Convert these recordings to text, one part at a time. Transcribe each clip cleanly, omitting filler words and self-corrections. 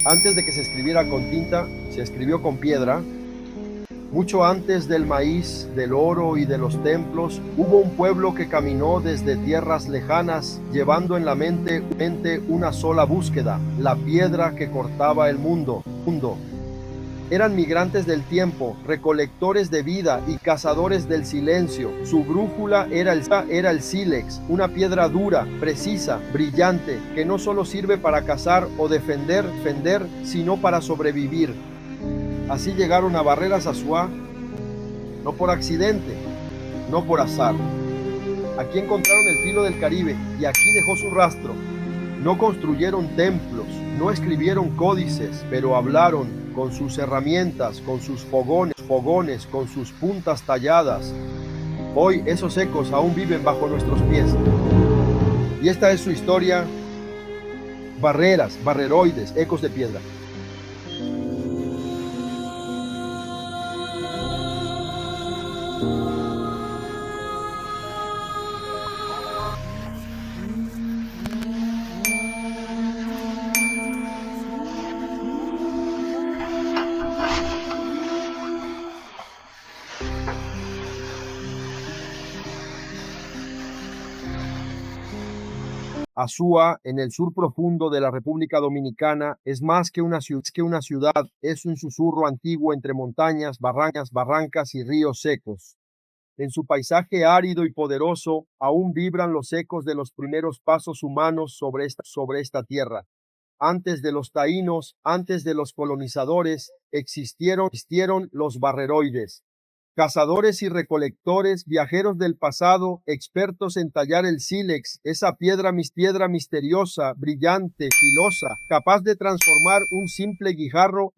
Antes de que se escribiera con tinta, se escribió con piedra. Mucho antes del maíz, del oro y de los templos, hubo un pueblo que caminó desde tierras lejanas, llevando en la mente una sola búsqueda: la piedra que cortaba el mundo. Eran migrantes del tiempo, recolectores de vida y cazadores del silencio. Su brújula era el sílex, una piedra dura, precisa, brillante, que no solo sirve para cazar o defender, sino para sobrevivir. Así llegaron a Barreras Azuá, no por accidente, no por azar. Aquí encontraron el filo del Caribe y aquí dejó su rastro. No construyeron templos, no escribieron códices, pero hablaron con sus herramientas, con sus fogones, con sus puntas talladas. Hoy esos ecos aún viven bajo nuestros pies. Y esta es su historia: barreras, barreroides, ecos de piedra. Azúa, en el sur profundo de la República Dominicana, es más que una ciudad, es un susurro antiguo entre montañas, barrancas y ríos secos. En su paisaje árido y poderoso, aún vibran los ecos de los primeros pasos humanos sobre esta tierra. Antes de los taínos, antes de los colonizadores, existieron los barreroides. Cazadores y recolectores, viajeros del pasado, expertos en tallar el sílex, esa piedra misteriosa, brillante, filosa, capaz de transformar un simple guijarro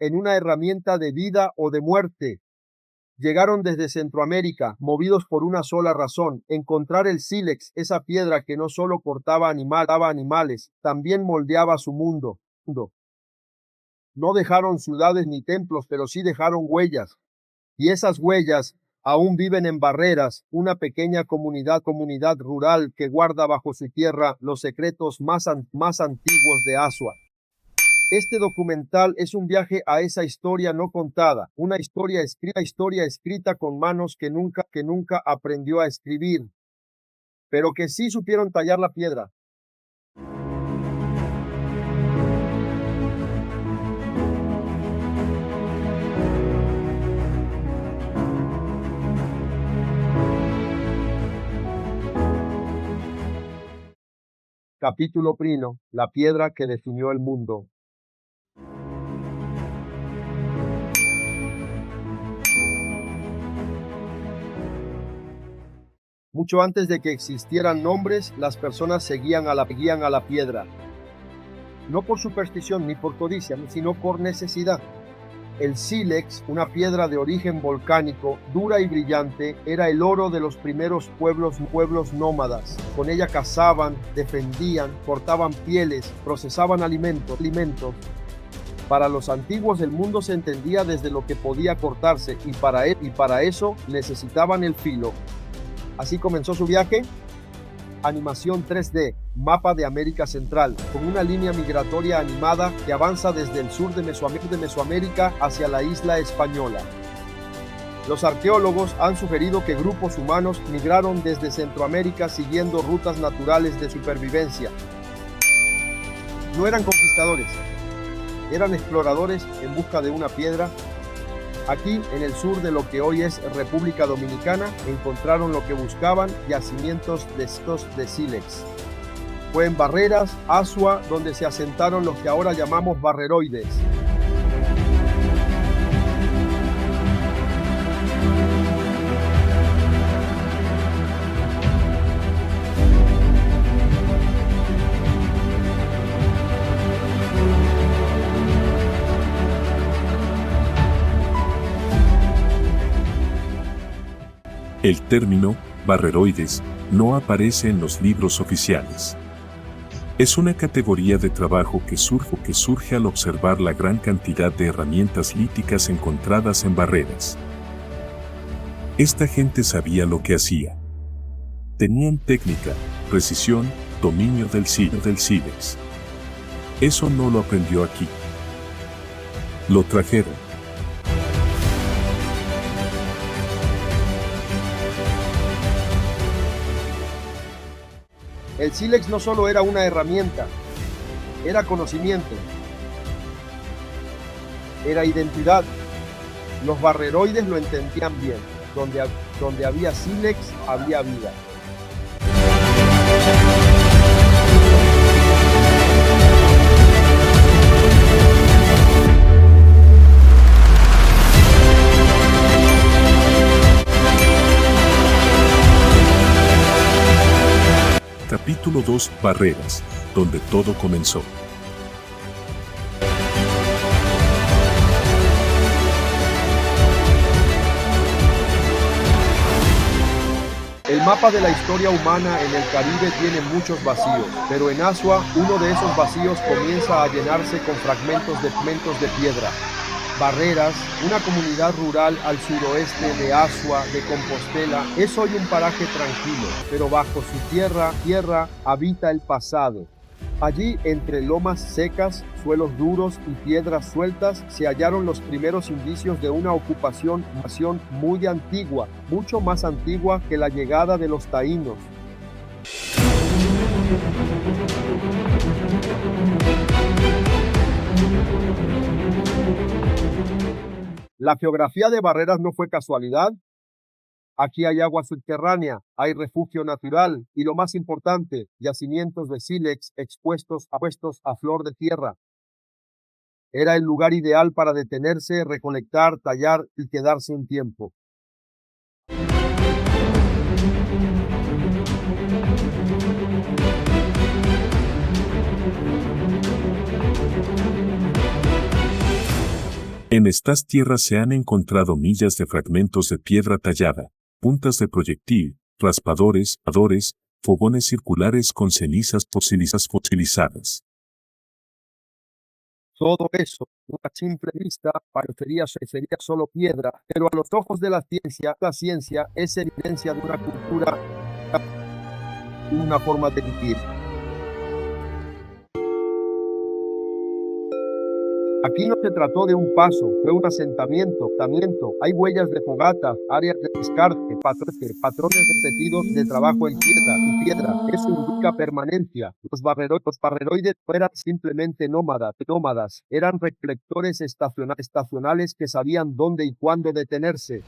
en una herramienta de vida o de muerte. Llegaron desde Centroamérica, movidos por una sola razón: encontrar el sílex, esa piedra que no solo cortaba animales, también moldeaba su mundo. No dejaron ciudades ni templos, pero sí dejaron huellas. Y esas huellas aún viven en Barreras, una pequeña comunidad rural que guarda bajo su tierra los secretos más antiguos de Azua. Este documental es un viaje a esa historia no contada, una historia escrita con manos que nunca aprendió a escribir, pero que sí supieron tallar la piedra. Capítulo 1: la piedra que definió el mundo. Mucho antes de que existieran nombres, las personas seguían a la piedra. No por superstición ni por codicia, sino por necesidad. El sílex, una piedra de origen volcánico, dura y brillante, era el oro de los primeros pueblos nómadas. Con ella cazaban, defendían, cortaban pieles, procesaban alimentos. Para los antiguos el mundo se entendía desde lo que podía cortarse, y para eso necesitaban el filo. Así comenzó su viaje. Animación 3D, mapa de América Central, con una línea migratoria animada que avanza desde el sur de Mesoamérica hacia la isla española. Los arqueólogos han sugerido que grupos humanos migraron desde Centroamérica siguiendo rutas naturales de supervivencia. No eran conquistadores, eran exploradores en busca de una piedra. Aquí, en el sur de lo que hoy es República Dominicana, encontraron lo que buscaban: yacimientos de sílex. Fue en Barreras, Azua, donde se asentaron los que ahora llamamos barreroides. El término barreroides no aparece en los libros oficiales. Es una categoría de trabajo que surge al observar la gran cantidad de herramientas líticas encontradas en Barreras. Esta gente sabía lo que hacía. Tenían técnica, precisión, dominio del sílex. Eso no lo aprendió aquí. Lo trajeron. El sílex no solo era una herramienta, era conocimiento, era identidad. Los barreroides lo entendían bien. Donde había sílex, había vida. Capítulo 2: Barreras, donde todo comenzó. El mapa de la historia humana en el Caribe tiene muchos vacíos, pero en Asua, uno de esos vacíos comienza a llenarse con fragmentos de piedra. Barreras, una comunidad rural al suroeste de Asua, de Compostela, es hoy un paraje tranquilo, pero bajo su tierra habita el pasado. Allí, entre lomas secas, suelos duros y piedras sueltas, se hallaron los primeros indicios de una ocupación muy antigua, mucho más antigua que la llegada de los taínos. La geografía de Barreras no fue casualidad. Aquí hay agua subterránea, hay refugio natural y, lo más importante, yacimientos de sílex expuestos a flor de tierra. Era el lugar ideal para detenerse, recolectar, tallar y quedarse un tiempo. En estas tierras se han encontrado millas de fragmentos de piedra tallada, puntas de proyectil, raspadores, fogones circulares con cenizas fosilizadas. Todo eso, a simple vista, parecería solo piedra, pero a los ojos de la ciencia es evidencia de una cultura, una forma de vivir. Aquí no se trató de un paso, fue un asentamiento. Hay huellas de fogata, áreas de descarte, patrones repetidos de trabajo en piedra. Eso indica permanencia. Los barreroides no eran simplemente nómadas, eran reflectores estacionales que sabían dónde y cuándo detenerse.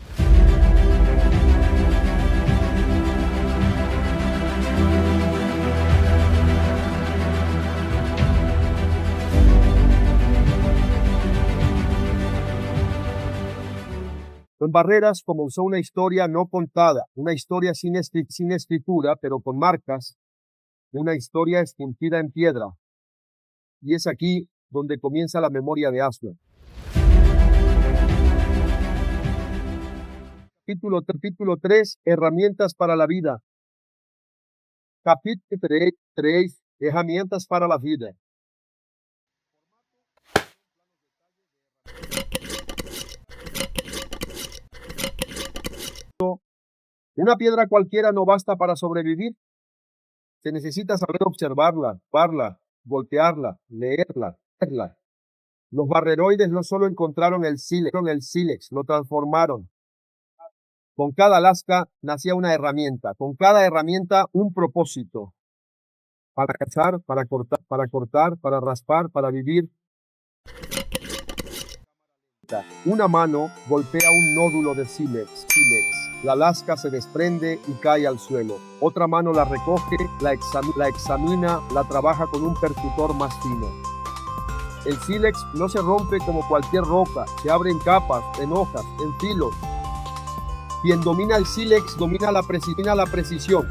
En Barreras comenzó una historia no contada, una historia sin escritura, pero con marcas, una historia esculpida en piedra. Y es aquí donde comienza la memoria de Asua. Capítulo 3, herramientas para la vida. Capítulo 3, herramientas para la vida. Una piedra cualquiera no basta para sobrevivir. Se necesita saber observarla, voltearla, leerla, verla. Los barreroides no solo encontraron el sílex, lo transformaron. Con cada lasca nacía una herramienta, con cada herramienta un propósito. Para cazar, para cortar, para raspar, para vivir. Una mano golpea un nódulo de sílex. La lasca se desprende y cae al suelo. Otra mano la recoge, la examina, la trabaja con un percutor más fino. El sílex no se rompe como cualquier roca, se abre en capas, en hojas, en filos. Quien domina el sílex domina la precisión.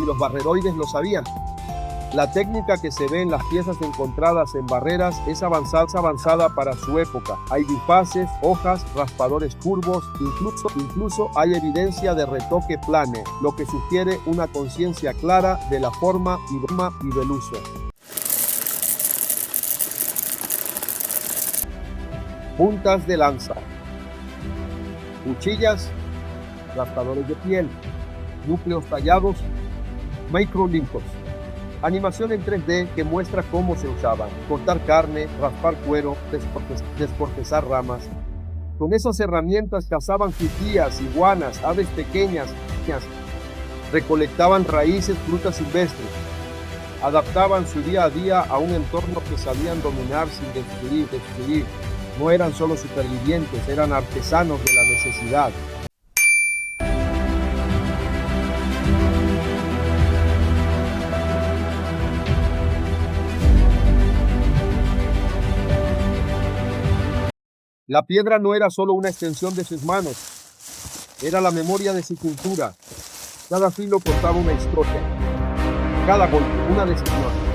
Y los barreroides lo sabían. La técnica que se ve en las piezas encontradas en Barreras es avanzada para su época. Hay bifaces, hojas, raspadores curvos, incluso hay evidencia de retoque plano, lo que sugiere una conciencia clara de la forma y del uso. Puntas de lanza, cuchillas, raspadores de piel, núcleos tallados, microlincos. Animación en 3D que muestra cómo se usaban. Cortar carne, raspar cuero, descortezar ramas. Con esas herramientas cazaban jitías, iguanas, aves pequeñas, recolectaban raíces, frutas silvestres. Adaptaban su día a día a un entorno que sabían dominar sin destruir. No eran solo supervivientes, eran artesanos de la necesidad. La piedra no era solo una extensión de sus manos, era la memoria de su cultura. Cada filo contaba una historia, cada golpe una decisión.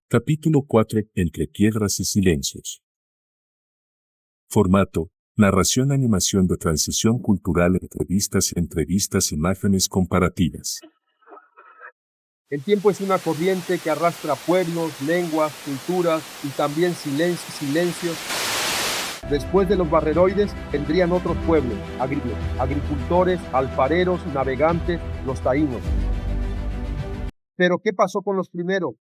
Capítulo 4. Entre piedras y silencios. Formato: narración, animación de transición cultural, entrevistas, imágenes comparativas. El tiempo es una corriente que arrastra pueblos, lenguas, culturas y también silencios. Después de los barreroides vendrían otros pueblos, agricultores, alfareros, navegantes, los taínos. Pero ¿qué pasó con los primeros?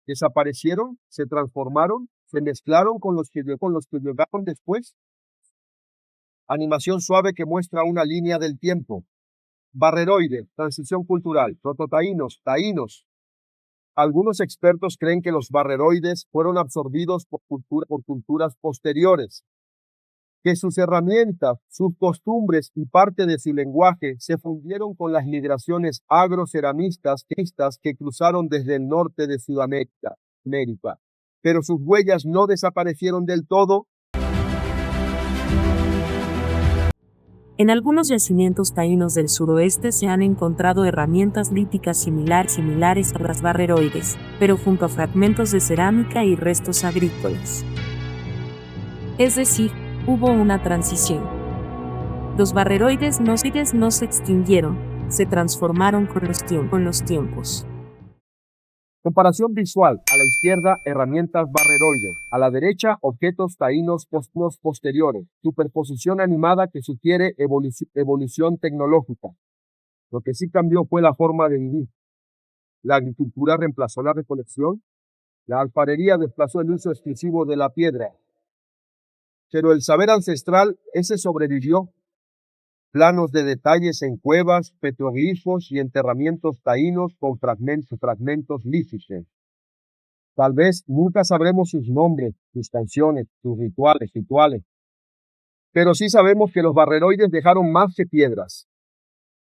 ¿Desaparecieron? ¿Se transformaron? ¿Se mezclaron con los que llegaron después? Animación suave que muestra una línea del tiempo. Barreroide, transición cultural, prototaínos, taínos. Algunos expertos creen que los barreroides fueron absorbidos por culturas posteriores, que sus herramientas, sus costumbres y parte de su lenguaje se fundieron con las migraciones agroceramistas que cruzaron desde el norte de Sudamérica, pero sus huellas no desaparecieron del todo. En algunos yacimientos taínos del suroeste se han encontrado herramientas líticas similares a las barreroides, pero junto a fragmentos de cerámica y restos agrícolas. Es decir, hubo una transición. Los barreroides no se extinguieron, se transformaron con los tiempos. Comparación visual. A la izquierda, herramientas barreroides. A la derecha, objetos taínos posteriores. Superposición animada que sugiere evolución tecnológica. Lo que sí cambió fue la forma de vivir. La agricultura reemplazó la recolección. La alfarería desplazó el uso exclusivo de la piedra. Pero el saber ancestral, ese sobrevivió. Planos de detalles en cuevas, petroglifos y enterramientos taínos con fragmentos líficos. Tal vez nunca sabremos sus nombres, sus canciones, sus rituales. Pero sí sabemos que los barreroides dejaron más que piedras.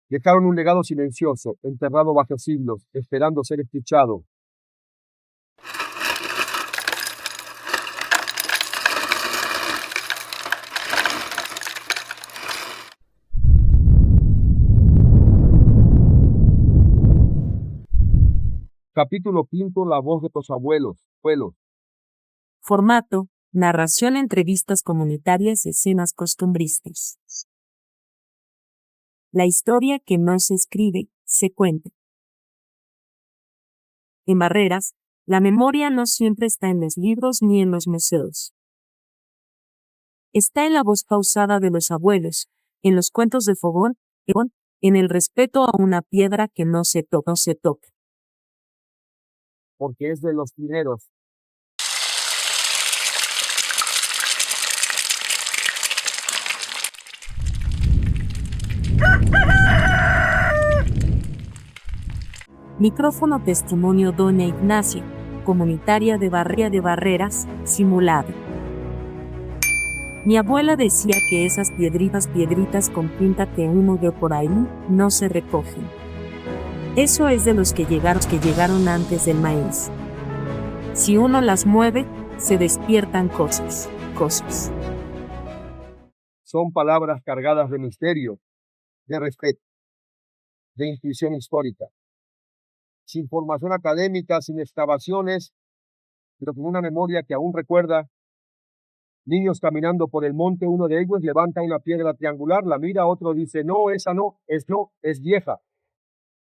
Dejaron un legado silencioso, enterrado bajo siglos, esperando ser escuchado. Capítulo 5. La voz de los abuelos. Formato: narración, entrevistas comunitarias, escenas costumbristas. La historia que no se escribe, se cuenta. En Barreras, la memoria no siempre está en los libros ni en los museos. Está en la voz pausada de los abuelos, en los cuentos de fogón, en el respeto a una piedra que no se toca. Porque es de los primeros. Micrófono testimonio doña Ignacia, comunitaria de Barreras, simulado. Mi abuela decía que esas piedritas con tinta que uno ve por ahí, no se recogen. Eso es de los que llegaron antes del maíz. Si uno las mueve, se despiertan cosas. Son palabras cargadas de misterio, de respeto, de intuición histórica. Sin formación académica, sin excavaciones, pero con una memoria que aún recuerda. Niños caminando por el monte, uno de ellos levanta una piedra triangular, la mira, otro dice, no, esa no, es vieja.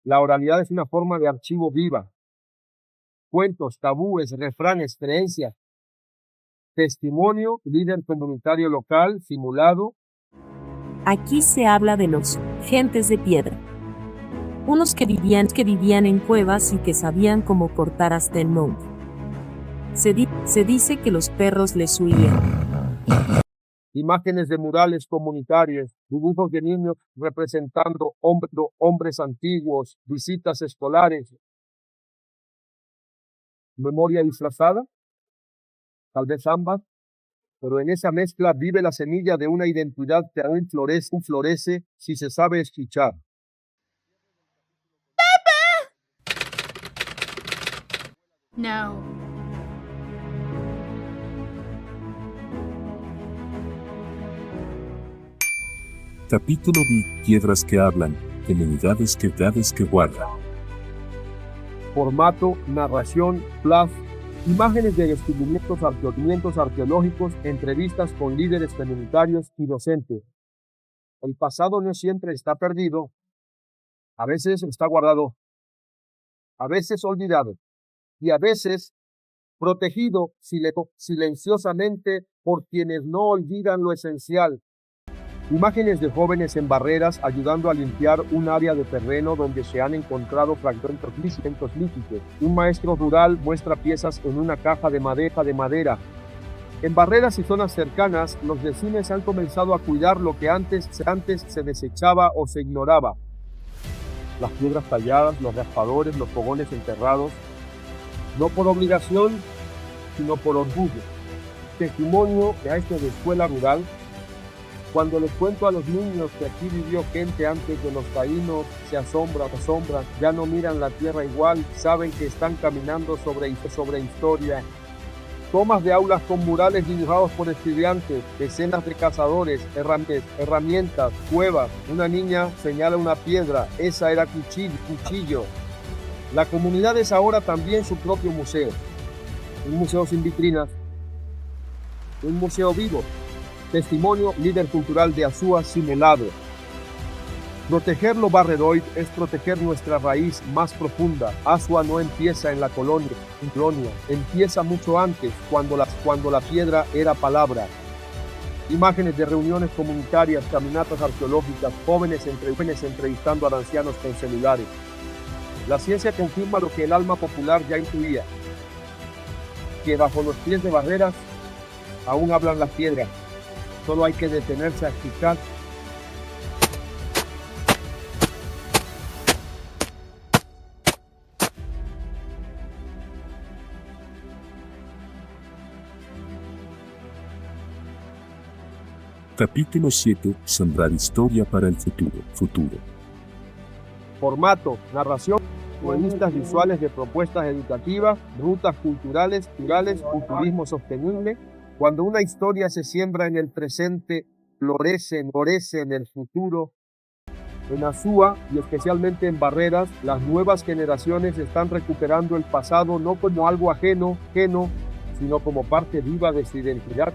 La oralidad es una forma de archivo viva. cuentos, tabúes, refranes, creencias. Testimonio, líder comunitario local, simulado. Aquí se habla de los gentes de piedra. Unos que vivían en cuevas y que sabían cómo cortar hasta el monte. Se dice que los perros les huían. Imágenes de murales comunitarios, dibujos de niños representando hombres antiguos, visitas escolares. Memoria disfrazada, tal vez ambas, pero en esa mezcla vive la semilla de una identidad que aún florece si se sabe escuchar. No. Capítulo B. Piedras que hablan, feminidades que guardan. Formato, narración, flash, imágenes de descubrimientos arqueológicos, entrevistas con líderes comunitarios y docentes. El pasado no siempre está perdido, a veces está guardado, a veces olvidado y a veces protegido silenciosamente por quienes no olvidan lo esencial. Imágenes de jóvenes en barreras ayudando a limpiar un área de terreno donde se han encontrado fragmentos líticos. Un maestro rural muestra piezas en una caja de madera. En barreras y zonas cercanas, los vecinos han comenzado a cuidar lo que antes se desechaba o se ignoraba. Las piedras talladas, los raspadores, los fogones enterrados, no por obligación, sino por orgullo. Testimonio de de escuela rural. Cuando les cuento a los niños que aquí vivió gente antes de los taínos, se asombran, ya no miran la tierra igual, saben que están caminando sobre historia. Tomas de aulas con murales dibujados por estudiantes, escenas de cazadores, herramientas, cuevas. Una niña señala una piedra, esa era cuchillo. La comunidad es ahora también su propio museo. Un museo sin vitrinas, un museo vivo. Testimonio, líder cultural de Azúa, simulado. Proteger lo barreroid es proteger nuestra raíz más profunda. Azúa no empieza en la colonia, empieza mucho antes, cuando la piedra era palabra. Imágenes de reuniones comunitarias, caminatas arqueológicas, jóvenes entrevistando a ancianos con celulares. La ciencia confirma lo que el alma popular ya intuía, que bajo los pies de barreras aún hablan las piedras. Solo hay que detenerse a escuchar. Capítulo 7. Sembrar historia para el futuro. Formato, narración, revistas visuales de propuestas educativas, rutas culturales, turismo sostenible. Cuando una historia se siembra en el presente, florece en el futuro. En Azúa y especialmente en Barreras, las nuevas generaciones están recuperando el pasado no como algo ajeno, sino como parte viva de su identidad.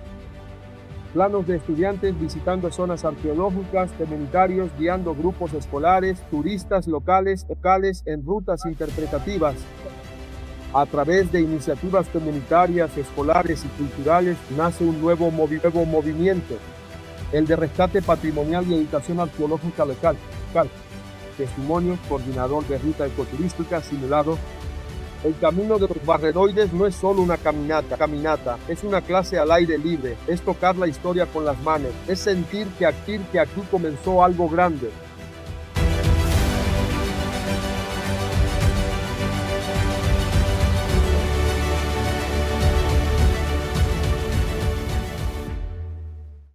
Planos de estudiantes visitando zonas arqueológicas, comunitarios guiando grupos escolares, turistas locales en rutas interpretativas. A través de iniciativas comunitarias, escolares y culturales nace un nuevo movimiento, el de rescate patrimonial y educación arqueológica local. Testimonio, coordinador de ruta ecoturística, simulado. El camino de los barreroides no es solo una caminata, es una clase al aire libre, es tocar la historia con las manos, es sentir que aquí comenzó algo grande.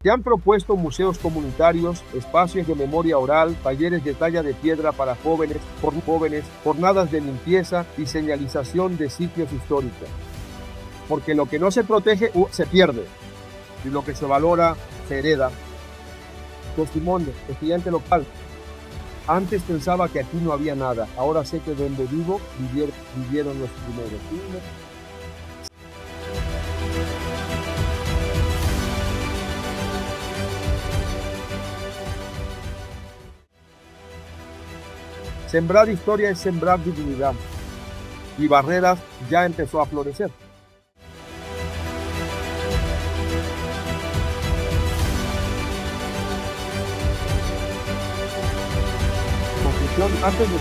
Se han propuesto museos comunitarios, espacios de memoria oral, talleres de talla de piedra para jóvenes, jornadas de limpieza y señalización de sitios históricos. Porque lo que no se protege se pierde y lo que se valora se hereda. Testimonio, estudiante local. Antes pensaba que aquí no había nada, ahora sé que donde vivo vivieron los primeros. Sembrar historia es sembrar dignidad. y Barreras ya empezó a florecer. Conclusión, antes de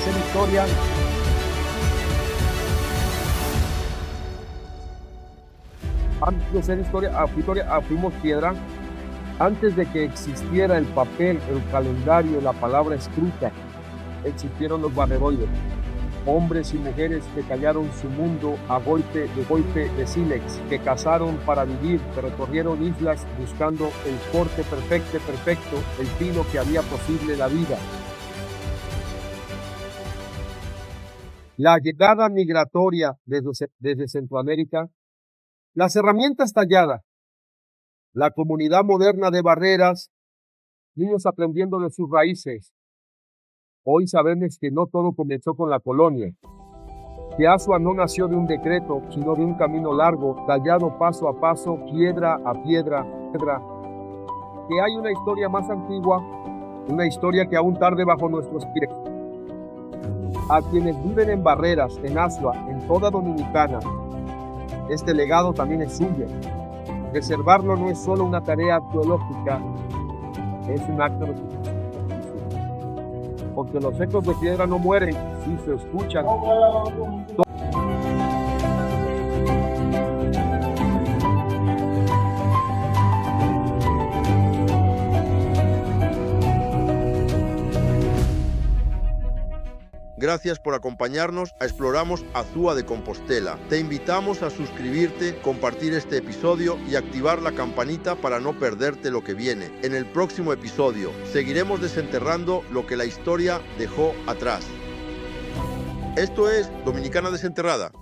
ser historia, fuimos piedra. Antes de que existiera el papel, el calendario, la palabra escrita, existieron los barreroides, hombres y mujeres que callaron su mundo a golpe de sílex, que cazaron para vivir, que recorrieron islas buscando el corte perfecto, el filo que haría posible la vida. La llegada migratoria desde Centroamérica, las herramientas talladas, la comunidad moderna de Barreras, niños aprendiendo de sus raíces. Hoy sabemos que no todo comenzó con la colonia, que Azua no nació de un decreto, sino de un camino largo, tallado paso a paso, piedra a piedra, que hay una historia más antigua, una historia que aún tarde bajo nuestros pies. A quienes viven en Barreras, en Azua, en toda Dominicana, este legado también es suyo. Preservarlo no es solo una tarea arqueológica, es un acto de justicia. Porque los ecos de piedra no mueren, sí se escuchan. Gracias por acompañarnos a Exploramos Azúa de Compostela. Te invitamos a suscribirte, compartir este episodio y activar la campanita para no perderte lo que viene. En el próximo episodio seguiremos desenterrando lo que la historia dejó atrás. Esto es Dominicana Desenterrada.